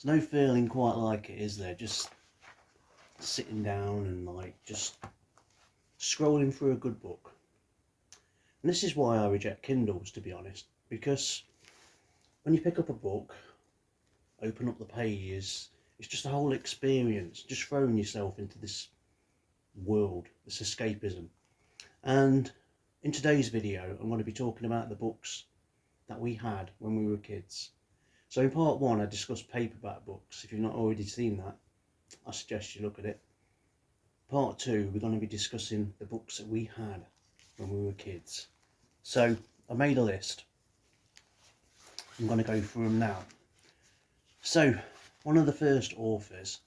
There's no feeling quite like it, is there? Just sitting down and just scrolling through a good book. And this is why I reject Kindles, to be honest, because when you pick up a book, open up the pages, it's just a whole experience, just throwing yourself into this world, this escapism. And in today's video, I'm going to be talking about the books that we had when we were kids. So in part one, I discussed paperback books. If you've not already seen that, I suggest you look at it. Part two, we're going to be discussing the books that we had when we were kids. So I made a list. I'm going to go through them now. So one of the first authors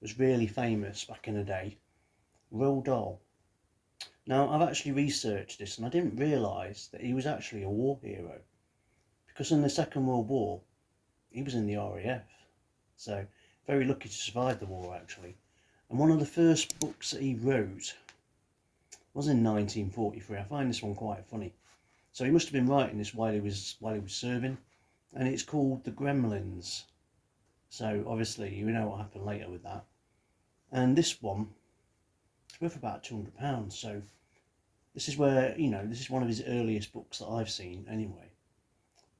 was really famous back in the day, Roald Dahl. Now I've actually researched this and I didn't realise that he was actually a war hero, because in the Second World War he was in the RAF, so very lucky to survive the war actually. And one of the first books that he wrote was in 1943. I find this one quite funny. So he must have been writing this while he was serving, and it's called The Gremlins. So obviously you know what happened later with that. And this one is worth about £200. So this is where, this is one of his earliest books that I've seen anyway.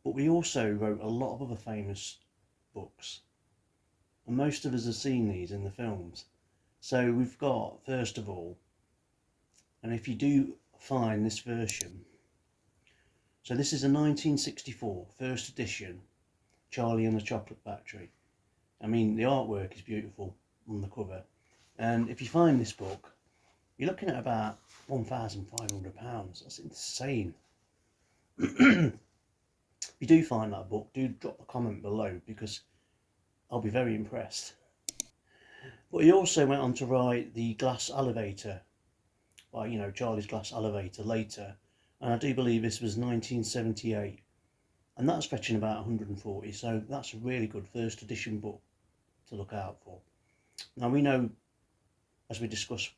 But we also wrote a lot of other famous books, and most of us have seen these in the films. So we've got, first of all, and if you do find this version, so this is a 1964 first edition Charlie and the Chocolate Factory. I mean, the artwork is beautiful on the cover, and if you find this book, you're looking at about £1,500. That's insane. If you do find that book, do drop a comment below, because I'll be very impressed. But he also went on to write The Glass Elevator, by, Charlie's Glass Elevator later, and I do believe this was 1978, and that's fetching about 140, so that's a really good first edition book to look out for. Now we know, as we discussed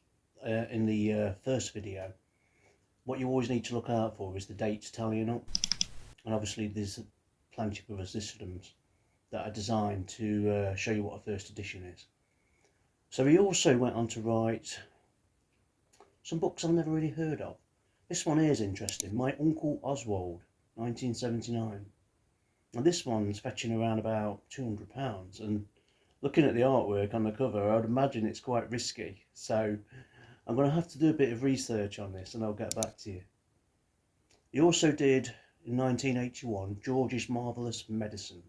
in the first video, what you always need to look out for is the dates tallying up, and obviously there's plenty of other systems that are designed to show you what a first edition is. So he also went on to write some books I've never really heard of. This one here is interesting, My Uncle Oswald, 1979. Now this one's fetching around about £200, and looking at the artwork on the cover, I would imagine it's quite risky. So I'm going to have to do a bit of research on this and I'll get back to you. He also did, in 1981, George's Marvellous Medicine.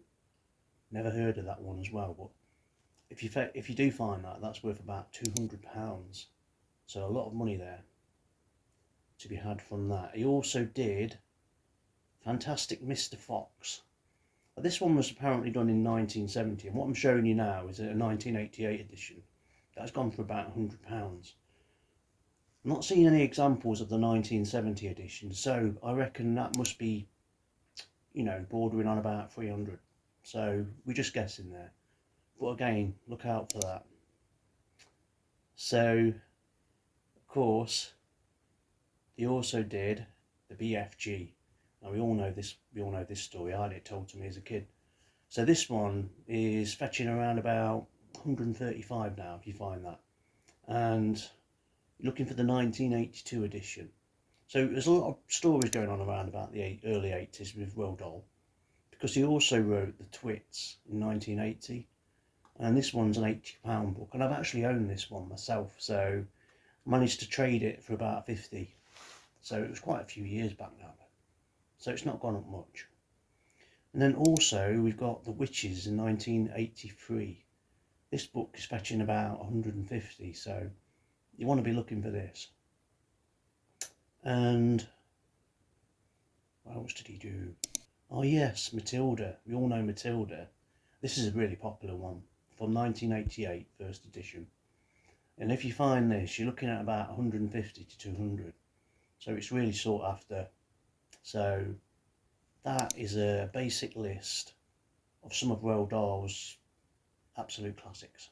Never heard of that one as well, but if you do find that, that's worth about £200. So a lot of money there to be had from that. He also did Fantastic Mr. Fox. This one was apparently done in 1970, and what I'm showing you now is a 1988 edition. That's gone for about £100. I'm not seeing any examples of the 1970 edition, so I reckon that must be, bordering on about 300. So we're just guessing there. But again, look out for that. So, of course, he also did the BFG. Now we all know this story. I had it told to me as a kid. So this one is fetching around about 135 now, if you find that. And looking for the 1982 edition. So there's a lot of stories going on around about the early 80s with Roald Dahl, because he also wrote The Twits in 1980. And this one's an £80 book, and I've actually owned this one myself, so I managed to trade it for about 50. So it was quite a few years back now, so it's not gone up much. And then also we've got The Witches in 1983. This book is fetching about 150, so you want to be looking for this. And what else did he do? Oh yes, Matilda. We all know Matilda. This is a really popular one from 1988, first edition. And if you find this, you're looking at about 150 to 200. So it's really sought after. So that is a basic list of some of Roald Dahl's absolute classics.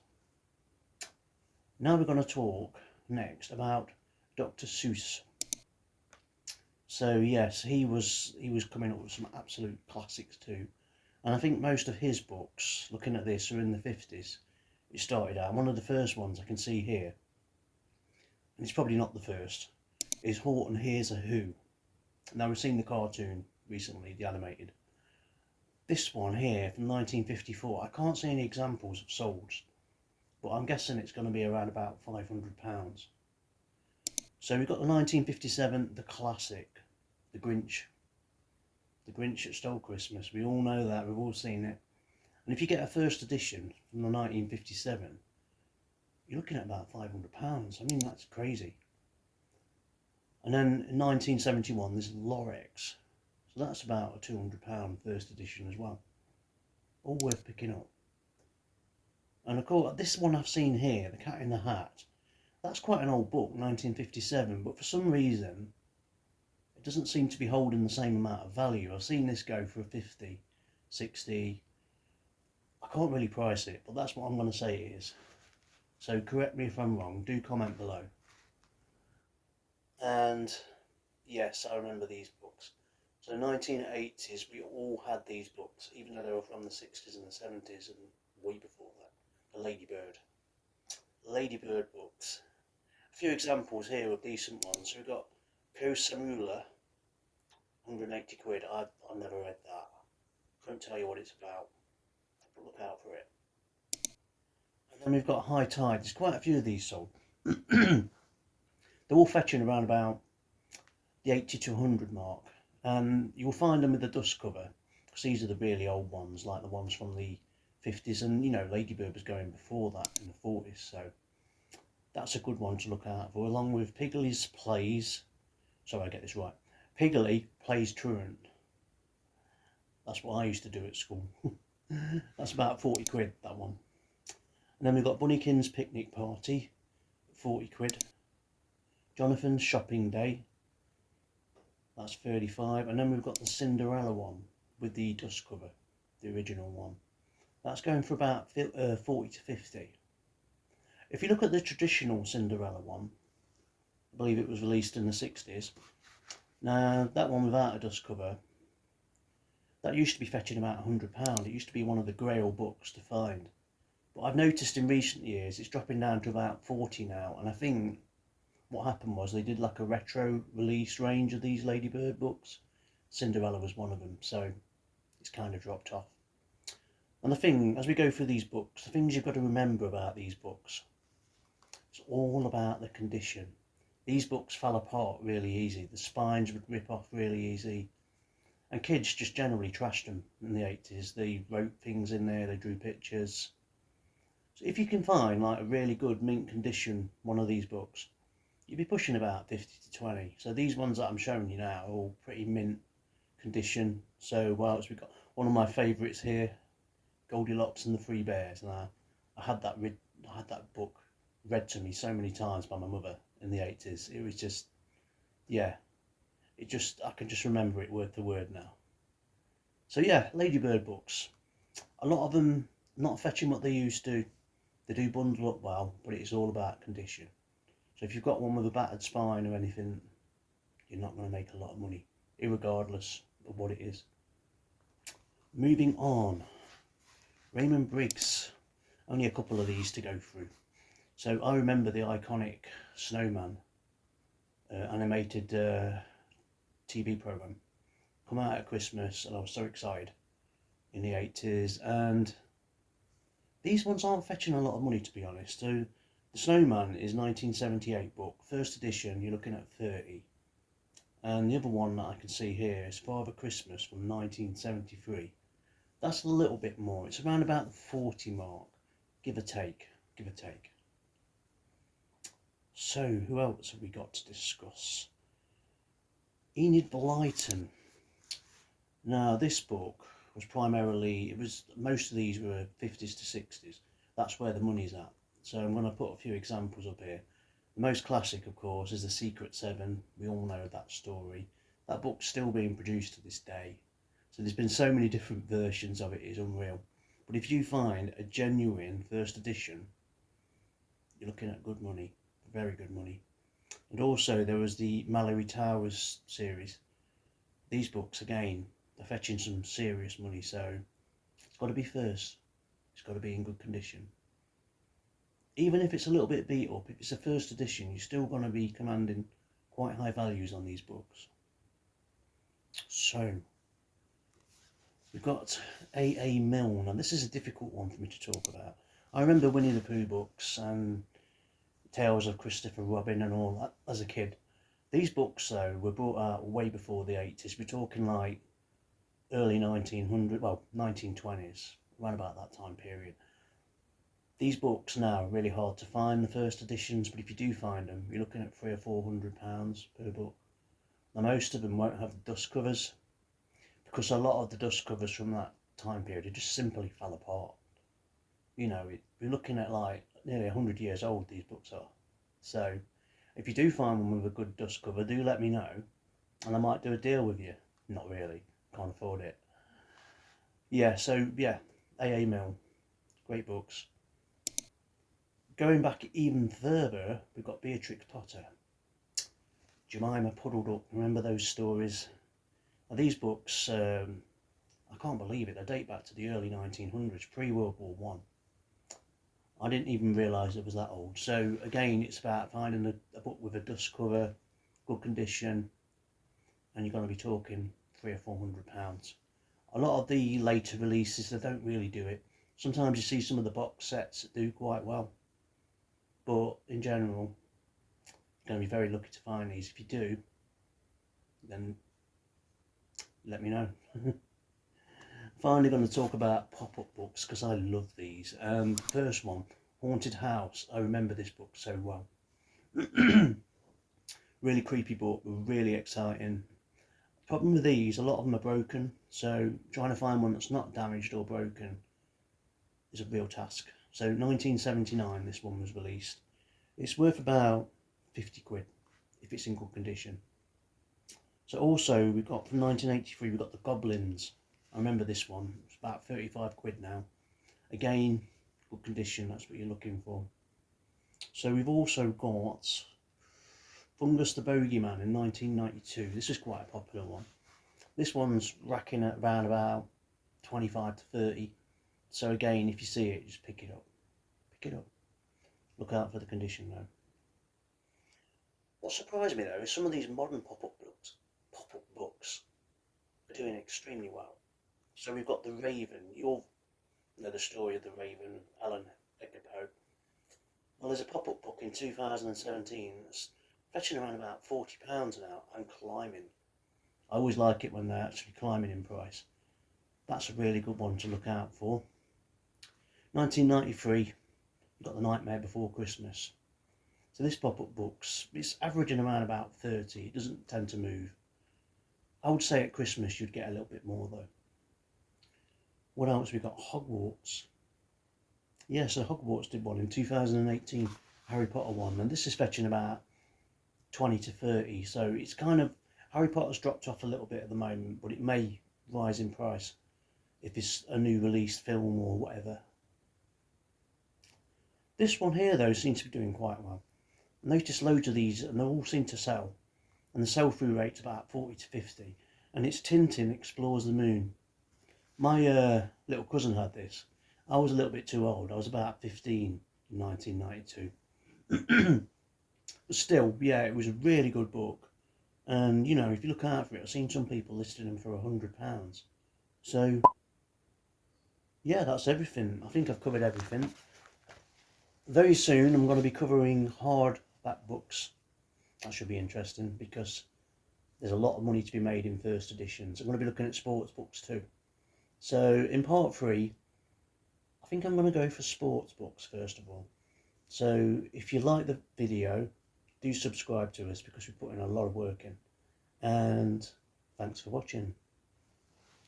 Now we're going to talk next about Dr. Seuss. So yes, he was coming up with some absolute classics too. And I think most of his books, looking at this, are in the 50s. It started out. One of the first ones I can see here, and it's probably not the first, is Horton Hears a Who. Now we've seen the cartoon recently, the animated. This one here from 1954, I can't see any examples of sold, but I'm guessing it's going to be around about £500. So we've got the 1957, the classic, The Grinch. The Grinch That Stole Christmas. We all know that, we've all seen it. And if you get a first edition from the 1957, you're looking at about £500. I mean, that's crazy. And then in 1971, there's Lorex. So that's about a £200 first edition as well. All worth picking up. And of course, this one I've seen here, The Cat in the Hat, that's quite an old book, 1957, but for some reason, it doesn't seem to be holding the same amount of value. I've seen this go for 50, 60. I can't really price it, but that's what I'm going to say it is. So correct me if I'm wrong, do comment below. And yes, I remember these books. So 1980s, we all had these books, even though they were from the 60s and the 70s and way before that. The Ladybird books. A few examples here of decent ones. So we've got Ko Samula, 180 quid. I've never read that. Couldn't tell you what it's about, but look out for it. And then we've got High Tide. There's quite a few of these sold. They're all fetching around about the 80 to 100 mark. And you'll find them with the dust cover, because these are the really old ones, like the ones from the 50s. And, you know, Ladybird was going before that in the 40s. So that's a good one to look out for, along with Piggly's Plays. Sorry, I get this right. Piggly Plays Truant. That's what I used to do at school. That's about 40 quid, that one. And then we've got Bunnykin's Picnic Party, 40 quid. Jonathan's Shopping Day, that's 35. And then we've got the Cinderella one with the dust cover, the original one. That's going for about 40 to 50. If you look at the traditional Cinderella one, I believe it was released in the 60s. Now, that one without a dust cover, that used to be fetching about £100. It used to be one of the grail books to find. But I've noticed in recent years it's dropping down to about 40 now. And I think what happened was they did like a retro release range of these Ladybird books. Cinderella was one of them, so it's kind of dropped off. And the thing, as we go through these books, the things you've got to remember about these books, it's all about the condition. These books fell apart really easy. The spines would rip off really easy. And kids just generally trashed them in the 80s. They wrote things in there, they drew pictures. So if you can find like a really good mint condition one of these books, you'd be pushing about 50 to 20. So these ones that I'm showing you now are all pretty mint condition. So what else we got? One of my favourites here, Goldilocks and the Three Bears. And I had that book read to me so many times by my mother in the 80s. It was just, yeah, I can just remember it word for word now. So yeah, Ladybird books. A lot of them not fetching what they used to. They do bundle up well, but it's all about condition. So if you've got one with a battered spine or anything, you're not going to make a lot of money, irregardless of what it is. Moving on. Raymond Briggs. Only a couple of these to go through. So I remember the iconic Snowman animated TV program come out at Christmas, and I was so excited in the 80s. And these ones aren't fetching a lot of money, to be honest. So the Snowman is 1978 book, first edition, you're looking at 30. And the other one that I can see here is Father Christmas from 1973. That's a little bit more. It's around about the 40 mark, give or take, give or take. So who else have we got to discuss? Enid Blyton. Now this book was primarily, most of these were 50s to 60s. That's where the money's at. So I'm going to put a few examples up here. The most classic, of course, is The Secret Seven. We all know that story. That book's still being produced to this day. So there's been so many different versions of it, it's unreal. But if you find a genuine first edition, you're looking at good money, very good money. And also there was the Mallory Towers series. These books, again, they're fetching some serious money. So got to be first. It's got to be in good condition. Even if it's a little bit beat up, if it's a first edition, you're still going to be commanding quite high values on these books. So, we've got A.A. Milne, and this is a difficult one for me to talk about. I remember Winnie the Pooh books and Tales of Christopher Robin and all that as a kid. These books, though, were brought out way before the 80s. We're talking like early 1900s, well, 1920s, around about that time period. These books now are really hard to find, the first editions, but if you do find them, you're looking at £300 or £400 per book. Now, most of them won't have the dust covers, because a lot of the dust covers from that time period just simply fell apart. You know, we're looking at like nearly 100 years old, these books are. So, if you do find one with a good dust cover, do let me know, and I might do a deal with you. Not really, can't afford it. Yeah, so yeah, A.A. Milne, great books. Going back even further, we've got Beatrix Potter, Jemima Puddled Up. Remember those stories? Now, these books, I can't believe it, they date back to the early 1900s, pre-World War One. I didn't even realise it was that old. So again, it's about finding a book with a dust cover, good condition, and you're going to be talking £300 or £400. A lot of the later releases, they don't really do it. Sometimes you see some of the box sets that do quite well, but in general, you're going to be very lucky to find these. If you do, then let me know. Finally going to talk about pop-up books, because I love these. First one, Haunted House. I remember this book so well. Really creepy book, really exciting. Problem with these, a lot of them are broken, so trying to find one that's not damaged or broken is a real task. So 1979 this one was released. It's worth about 50 quid if it's in good condition. So also we've got from 1983, we've got The Goblins. I remember this one, it's about 35 quid now. Again, good condition, that's what you're looking for. So we've also got Fungus the Bogeyman in 1992. This is quite a popular one. This one's racking at around about 25 to 30. So again, if you see it, just pick it up. Pick it up. Look out for the condition though. What surprised me though is some of these modern pop-up books are doing extremely well. So we've got The Raven. You know the story of The Raven, Alan Edgar Poe. Well, there's a pop-up book in 2017 that's fetching around about £40 now and climbing. I always like it when they're actually climbing in price. That's a really good one to look out for. 1993, you've got The Nightmare Before Christmas. So this pop-up book's, it's averaging around about 30. It doesn't tend to move. I would say at Christmas you'd get a little bit more though. What else? We've got Hogwarts. Yeah, so Hogwarts did one in 2018, Harry Potter one, and this is fetching about 20 to 30. So it's kind of, Harry Potter's dropped off a little bit at the moment, but it may rise in price if it's a new release film or whatever. This one here though seems to be doing quite well. I noticed loads of these and they all seem to sell, and the sell-through rate's about 40 to 50, and it's Tintin Explores the Moon. My little cousin had this. I was a little bit too old. I was about 15 in 1992. But still, yeah, it was a really good book. And, you know, if you look out for it, I've seen some people listing them for £100. So, yeah, that's everything. I think I've covered everything. Very soon, I'm going to be covering hardback books. That should be interesting because there's a lot of money to be made in first editions. I'm going to be looking at sports books too. So in part 3, I think I'm going to go for sports books first of all. So if you like the video, do subscribe to us because we put in a lot of work in. And thanks for watching.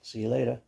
See you later.